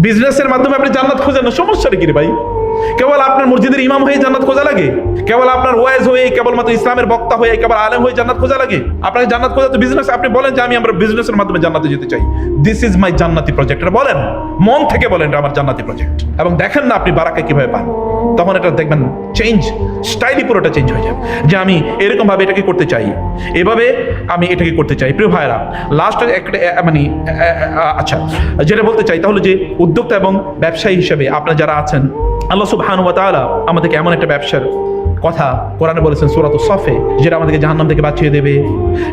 বিজনেসের মাধ্যমে আপনি জান্নাত খোঁজেন না, সমস্যাটা কি রে ভাই? কেবল আপনার মসজিদের ইমাম হয়ে জান্নাত খোঁজা লাগে? কেবল আপনার ওয়াইজ হয়ে, কেবলমাত্র ইসলামের বক্তা হয়ে, কেবল আলেম হয়ে জান্নাত খোঁজা লাগে? আপনাকে জান্নাত খোঁজা তো বিজনেস, আপনি বলেন যে আমরা বিজনেসের মাধ্যমে জান্নাতে যেতে চাই, দিস ইজ মাই জান্নাতি প্রজেক্ট, এটা বলেন, মন থেকে বলেন এটা আমার জান্নাতি প্রজেক্ট, এবং দেখেন না আপনি বারাকা কিভাবে পান। তখন এটা দেখবেন চেঞ্জ, স্টাইলই পুরোটা চেঞ্জ হয়ে যাবে, যে আমি এরকম ভাবে এটাকে করতে চাই, এভাবে আমি এটাকে করতে চাই। প্রিয় ভাইরা, লাস্ট একটা মানে আচ্ছা যেটা বলতে চাই তাহলে যে উদ্যোক্তা এবং ব্যবসায়ী হিসেবে আপনারা যারা আছেন, আল্লাহ সুবহানাহু ওয়া তাআলা আমাদেরকে এমন একটা ব্যবসার কথা কোরআনে বলেছেন সূরাতুস সফে, যেটা আমাদেরকে জাহান্নাম থেকে বাঁচিয়ে দেবে,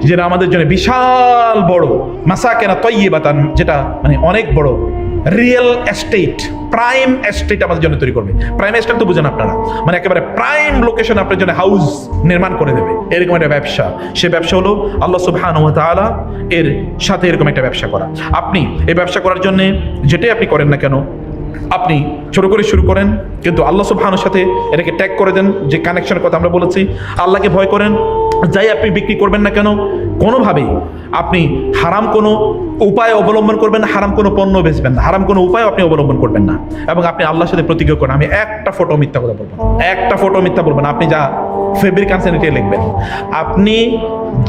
যেটা আমাদের জন্য বিশাল বড় মাসাকিনা তাইয়্যিবাতান, যেটা মানে অনেক বড় রিয়েল এস্টেট, প্রাইম এস্টেট আমাদের জন্য তৈরি করবে। প্রাইম এস্টেট তো বুঝেন আপনারা, মানে একেবারে প্রাইম লোকেশন আপনার জন্য হাউস নির্মাণ করে দেবে, এরকম একটা ব্যবসা। সে ব্যবসা হলো আল্লাহ সুবহানাহু ওয়া তাআলা এর সাথে এরকম একটা ব্যবসা করা। আপনি এই ব্যবসা করার জন্য যেটাই আপনি করেন না কেন, আপনি ছোট করে শুরু করেন, কিন্তু আল্লাহ সুবহানাহুর সাথে এটাকে ট্যাগ করে দেন, যে কানেকশনের কথা আমরা বলেছি। আল্লাহকে ভয় করেন, যাই আপনি বিক্রি করবেন না কেন কোনোভাবেই আপনি হারাম কোনো উপায় অবলম্বন করবেন না, হারাম কোনো পণ্য বেচবেন না, হারাম কোনো উপায় আপনি অবলম্বন করবেন না, এবং আপনি আল্লাহর সাথে প্রতিজ্ঞা করেন আমি একটা ফটো মিথ্যা কথা বলবো না, একটা ফটো মিথ্যা বলবেন না। আপনি যা ফেব্রিক আনসেনিটি লিখবেন, আপনি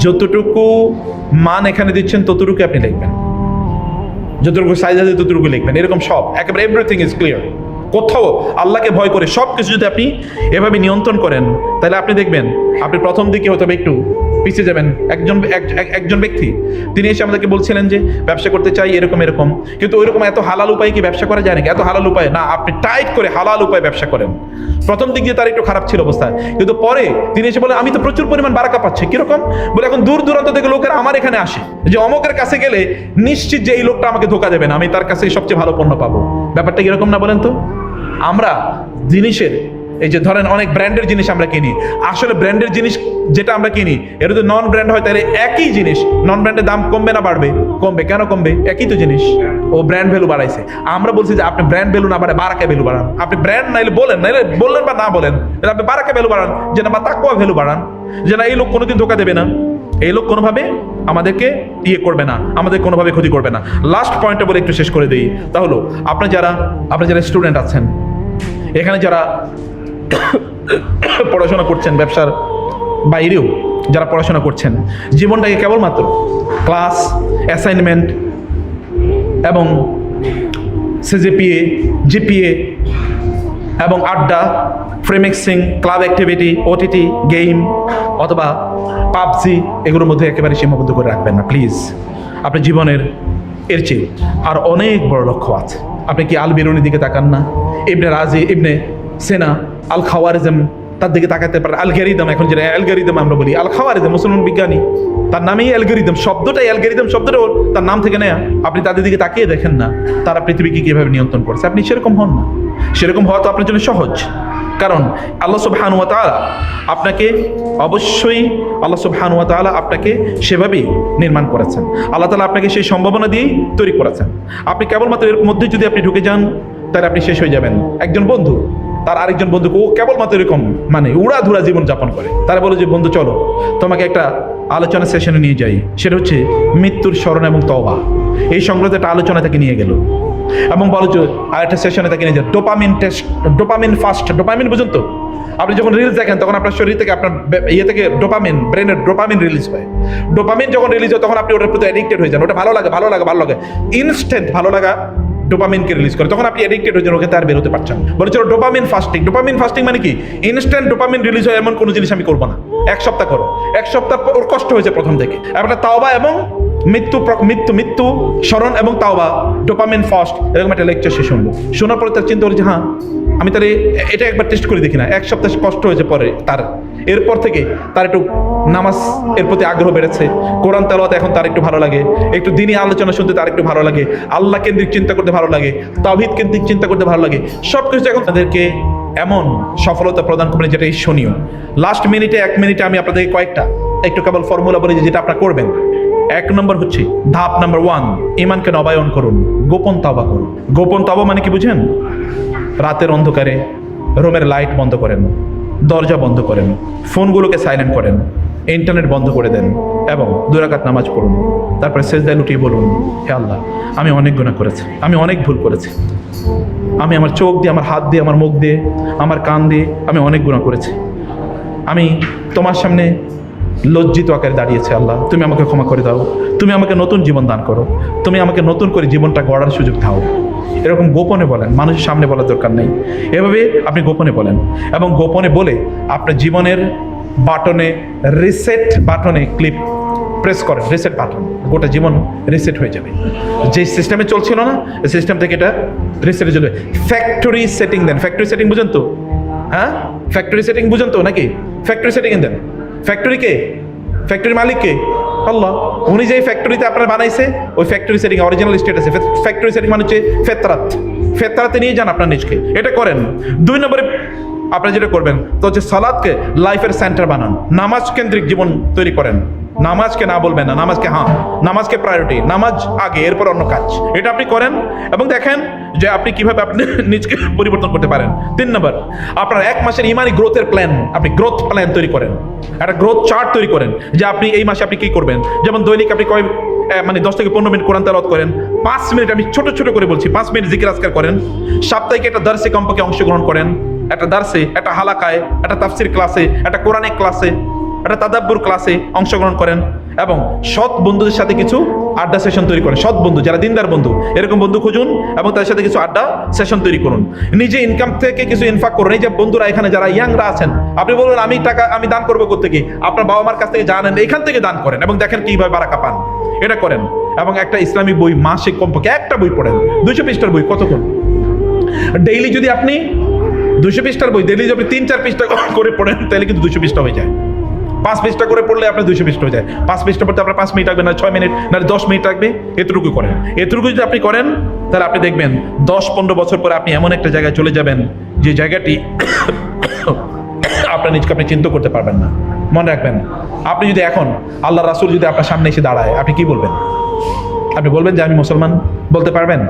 যতটুকু মান এখানে দিচ্ছেন ততটুকু আপনি লিখবেন, যতটুকু সাইজ আছে ততটুকু লিখবেন, এরকম সব একেবারে এভরিথিং ইজ ক্লিয়ার। কোথাও আল্লাহকে ভয় করে সব কিছু যদি আপনি এভাবে নিয়ন্ত্রণ করেন, তাহলে আপনি দেখবেন আপনি প্রথম দিকে হয়তো একটু পিছিয়ে যাবেন। একজন ব্যক্তি তিনি এসে আমাদেরকে বলছিলেন যে ব্যবসা করতে চাই এরকম এরকম, কিন্তু ওইরকম এত হালাল উপায়ে কি ব্যবসা করা যায় নাকি? এত হালাল উপায় না, আপনি টাইট করে হালাল উপায়ে ব্যবসা করেন। প্রথম দিক দিয়ে তার একটু খারাপ ছিল অবস্থা, কিন্তু পরে তিনি এসে বলে আমি তো প্রচুর পরিমাণ বারাকা পাচ্ছি। কিরকম বলে, এখন দূর দূরান্ত থেকে লোকেরা আমার এখানে আসে, যে অমকের কাছে গেলে নিশ্চিত যে এই লোকটা আমাকে ধোকা দেবে না, আমি তার কাছে সবচেয়ে ভালো পণ্য পাবো। ব্যাপারটা কিরকম না বলেন তো? আমরা জিনিসের এই যে ধরেন অনেক ব্র্যান্ডের জিনিস আমরা কিনি, আসলে ব্র্যান্ডের জিনিস যেটা আমরা কিনি এটা যদি নন ব্র্যান্ড হয় তাহলে একই জিনিস নন ব্র্যান্ডের দাম কমবে না বাড়বে? কমবে। কেন কমবে? একই তো জিনিস, ও ব্র্যান্ড ভ্যালু বাড়াইছে। আমরা বলছি যে আপনি ব্র্যান্ড ভ্যালু না বাড়ায় বারাকা ভ্যালু বাড়ান। আপনি ব্র্যান্ড নাইলে বলেন, নাইলে বললেন বা না বলেন, আপনি বারাকা ভ্যালু বাড়ান, যে না বা তাকওয়া ভ্যালু বাড়ান, যে না এই লোক কোনোদিন ধোকা দেবে না, এই লোক কোনোভাবে আমাদেরকে ইয়ে করবে না, আমাদের কোনোভাবে ক্ষতি করবে না। লাস্ট পয়েন্টটা বলে একটু শেষ করে দিই, তাহলে আপনারা যারা স্টুডেন্ট আছেন, এখানে যারা পড়াশোনা করছেন, ব্যবসার বাইরেও যারা পড়াশোনা করছেন, জীবনটাকে কেবলমাত্র ক্লাস, অ্যাসাইনমেন্ট এবং সিজিপিএ, জিপিএ এবং আড্ডা, ফ্রেমিক্সিং, ক্লাব অ্যাক্টিভিটি, ওটিটি, গেম অথবা পাবজি এগুলোর মধ্যে একেবারে সীমাবদ্ধ করে রাখবেন না প্লিজ। আপনার জীবনের এর চেয়ে আর অনেক বড় লক্ষ্য আছে। আপনি কি আল বেরুনির দিকে তাকান না? ইবনে রাজি, ইবনে সেনা, আল খাওয়ারিজম, তার দিকে তাকাতে পারেন। অ্যালগরিদম, এখন যেটা অ্যালগরিদম আমরা বলি, আল খাওয়ারিজম মুসলমান বিজ্ঞানী, তার নামেই অ্যালগরিদম, শব্দটাই অ্যালগরিদম শব্দটাও তার নাম থেকে নেয়া। আপনি তাদের দিকে তাকিয়ে দেখেন না তারা পৃথিবীকে কীভাবে নিয়ন্ত্রণ করছে। আপনি সেরকম হন না, সেরকম হওয়া তো আপনার জন্য সহজ, কারণ আল্লাহ সুবহানাহু ওয়া তাআলা আপনাকে অবশ্যই আপনাকে সেভাবেই নির্মাণ করেছেন। আল্লাহ তাআলা আপনাকে সেই সম্ভাবনা দিয়েই তৈরি করেছেন। আপনি কেবলমাত্র এর মধ্যে যদি আপনি ঢুকে যান তাহলে আপনি শেষ হয়ে যাবেন। একজন বন্ধু তার আরেকজন বন্ধুকে, ও কেবলমাত্র এরকম মানে উড়াধুরা জীবন যাপন করে, তারা বলে যে বন্ধু চলো তোমাকে একটা আলোচনা সেশনে নিয়ে যাই, সেটা হচ্ছে মৃত্যুর স্মরণ এবং তওবা। এই সংক্রান্ত একটা আলোচনা তাকে নিয়ে গেল এবং বলো যে আরেকটা সেশনে তাকে নিয়ে যায় dopamine test, dopamine fast. Dopamine বুঝুন তো, আপনি যখন রিলস দেখেন তখন আপনার শরীর থেকে, আপনার ইয়ে থেকে ডোপামিন, ব্রেনের ডোপামিন রিলিজ হয়। ডোপামিন যখন রিলিজ হয় তখন আপনি ওটার প্রতি অ্যাডিক্টেড হয়ে যান। ওটা ভালো লাগে, ইনস্ট্যান্ট ভালো লাগা ডোপামিনকে রিলিজ করে, তখন আপনি অ্যাডিক্টেড হয়ে যান, ওকে তার বেরোতে পারছেন। বলে চলো ডোপামিন ফাস্টিং। ডোপামিন ফাস্টিং মানে কি? ইনস্ট্যান্ট ডোপামিন রিলিজ হয় এমন কোনো জিনিস আমি করবো না, 1 সপ্তাহ করো। 1 সপ্তাহ ওর কষ্ট হয়েছে প্রথম থেকে। একটা তাওবা এবং মৃত্যু স্মরণ এবং তাওবা, ডোপামিন ফাস্ট, এরকম একটা লেকচার সে শুনলো। শোনার পরে তার চিন্তা হলো যে হ্যাঁ আমি তাহলে এটা একবার টেস্ট করে দেখি না। 1 সপ্তাহ কষ্ট হয়েছে পরে তার, এরপর থেকে তার একটু নামাজ এর প্রতি আগ্রহ বেড়েছে, কোরআন তেলাওয়াত এখন তার একটু ভালো লাগে, একটু দিনই আলোচনা শুনতে তার একটু ভালো লাগে, আল্লাহ কেন্দ্রিক চিন্তা করতে ভালো লাগে, তাওহীদ কেন্দ্রিক চিন্তা করতে ভালো লাগে। সব কিছু এখন তাদেরকে এমন সফলতা প্রদান করবেন যেটা ঈর্ষণীয়। লাস্ট মিনিটে 1 মিনিটে আমি আপনাদেরকে কয়েকটা একটু কেবল ফর্মুলা বলি যেটা আপনারা করবেন। এক নম্বর হচ্ছে ধাপ নাম্বার 1, ঈমানকে নবায়ন করুন, গোপন তওবা করুন। গোপন তওবা মানে কি বুঝেন? রাতের অন্ধকারে রুমের লাইট বন্ধ করেন, দরজা বন্ধ করেন, ফোনগুলোকে সাইলেন্ট করেন, ইন্টারনেট বন্ধ করে দেন এবং 2 রাকাত নামাজ পড়ুন। তারপরে সেজদায় লুটিয়ে বলুন, হে আল্লাহ, আমি অনেক গুনাহ করেছি, আমি অনেক ভুল করেছি, আমি আমার চোখ দিয়ে, আমার হাত দিয়ে, আমার মুখ দিয়ে, আমার কান দিয়ে আমি অনেক গুনাহ করেছি। আমি তোমার সামনে লজ্জিত আকারে দাঁড়িয়েছে। আল্লাহ, তুমি আমাকে ক্ষমা করে দাও, তুমি আমাকে নতুন জীবন দান করো, তুমি আমাকে নতুন করে জীবনটা গড়ার সুযোগ দাও। এরকম গোপনে বলেন, মানুষের সামনে বলার দরকার নেই। এভাবে আপনি গোপনে বলেন এবং গোপনে বলে আপনার জীবনের বাটনে, রিসেট বাটনে ক্লিক প্রেস করেন, রিসেট বাটন, গোটা জীবন রিসেট হয়ে যাবে। যে সিস্টেমে চলছিল না, এই সিস্টেম থেকে এটা রিসেটে চলবে। ফ্যাক্টরি সেটিং দেন। ফ্যাক্টরি সেটিং বুঝেন তো? হ্যাঁ, ফ্যাক্টরি সেটিং বুঝেন তো নাকি? ফ্যাক্টরি সেটিং দেন। ফ্যাক্টরি কে? ফ্যাক্টরির মালিক কে? আল্লাহ। উনি যে ফ্যাক্টরিতে আপনার বানাইছে, ওই ফ্যাক্টরি সেটিং অরিজিনাল স্টেট আছে। ফ্যাক্টরি সেটিং মানে হচ্ছে ফেতরাত, ফেতরাতে নিয়ে যান আপনার নিজকে। এটা করেন। 2 নম্বরে আপনি যেটা করবেন তো হচ্ছে সালাদকে লাইফের সেন্টার বানান, নামাজ কেন্দ্রিক জীবন তৈরি করেন। নামাজকে না বলবেন না, নামাজকে হ্যাঁ, নামাজকে প্রায়োরিটি, নামাজ আগে, এরপর অন্য কাজ। এটা আপনি করেন এবং দেখেন যে আপনি কিভাবে আপনি নিজকে পরিবর্তন করতে পারেন। 3 নম্বর, আপনার 1 মাসের ইমানি গ্রোথের প্ল্যান, আপনি গ্রোথ প্ল্যান তৈরি করেন, একটা গ্রোথ চার্ট তৈরি করেন যে আপনি এই মাসে আপনি কি করবেন। যেমন দৈনিক আপনি মানে 10 থেকে 15 মিনিট কোরআন তেলাওয়াত করেন, 5 মিনিট, আমি ছোট ছোট করে বলছি, 5 মিনিট জিকির আজকার করেন, সাপ্তাহিক একটা দার্সে কমপক্ষে অংশগ্রহণ করেন, একটা দার্সে, একটা হালাকায়, একটা তাফসির ক্লাসে, একটা কোরআনিক ক্লাসে, একটা তাদাব্বুর ক্লাসে অংশগ্রহণ করেন এবং সৎ বন্ধুদের সাথে কিছু আড্ডা সেশন তৈরি করেন। সৎ বন্ধু, যারা দিনদার বন্ধু, এরকম বন্ধু খুঁজুন এবং তাদের সাথে কিছু আড্ডা সেশন তৈরি করুন। নিজে ইনকাম থেকে কিছু ইনফাক করুন। এই যে বন্ধুরা এখানে যারা ইয়াংরা আছেন, আপনি বলবেন আমি টাকা আমি দান করবো কোত্থেকে? আপনার বাবা মার কাছ থেকে জানেন, এখান থেকে দান করেন এবং দেখেন কিভাবে বারাকা পান। এটা করেন এবং একটা ইসলামী বই মাসিক কমপক্ষে একটা বই পড়েন, 200 পৃষ্ঠার বই। কতক্ষণ? ডেইলি যদি আপনি 200 পৃষ্ঠার বই ডেইলি যদি 3-4 পৃষ্ঠা করে পড়েন, তাহলে কিন্তু 200 পৃষ্ঠা হয়ে যায়। 5 পৃষ্ঠা করে পড়লে আপনার 200 পৃষ্ঠা হয়ে যায়। 5 পৃষ্ঠা পড়তে আপনার 5 মিনিট লাগবে, না 6 মিনিট, না 10 মিনিট লাগবে। এতটুকু করেন। এতটুকু যদি আপনি করেন, তাহলে আপনি দেখবেন 10-15 বছর পরে আপনি এমন একটা জায়গায় চলে যাবেন যে জায়গাটি আপনার নিজকে আপনি চিন্তা করতে পারবেন না। মনে রাখবেন, আপনি যদি এখন আল্লাহ রাসূল যদি আপনার সামনে এসে দাঁড়ায়, আপনি কি বলবেন? আপনি বলবেন যে আমি মুসলমান, বলতে পারবেন?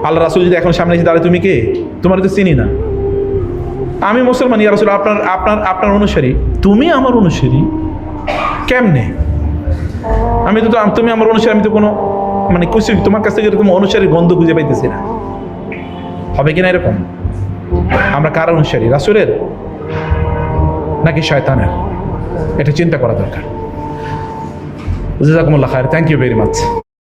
আল্লাহ রাসূল যদি এখন সামনে এসে দাঁড়ায়, তুমি কে? তোমার তো চিনি না। আমি মুসলমান, ইয়া রাসূল, আপনার অনুসারী। তুমি আমার অনুসারী কেমনে? আমি তো তুমি আমার অনুসারী, আমি তো কোনো মানে কিছু তোমার কাছ থেকে এরকম অনুসারীর গন্ধ খুঁজে পাইতেছি না। হবে কিনা এরকম? আমরা কার অনুসারী, রাসূলের নাকি শয়তানের? এটা চিন্তা করা দরকার। জাযাকুমুল্লাহ খায়র। Thank you very much.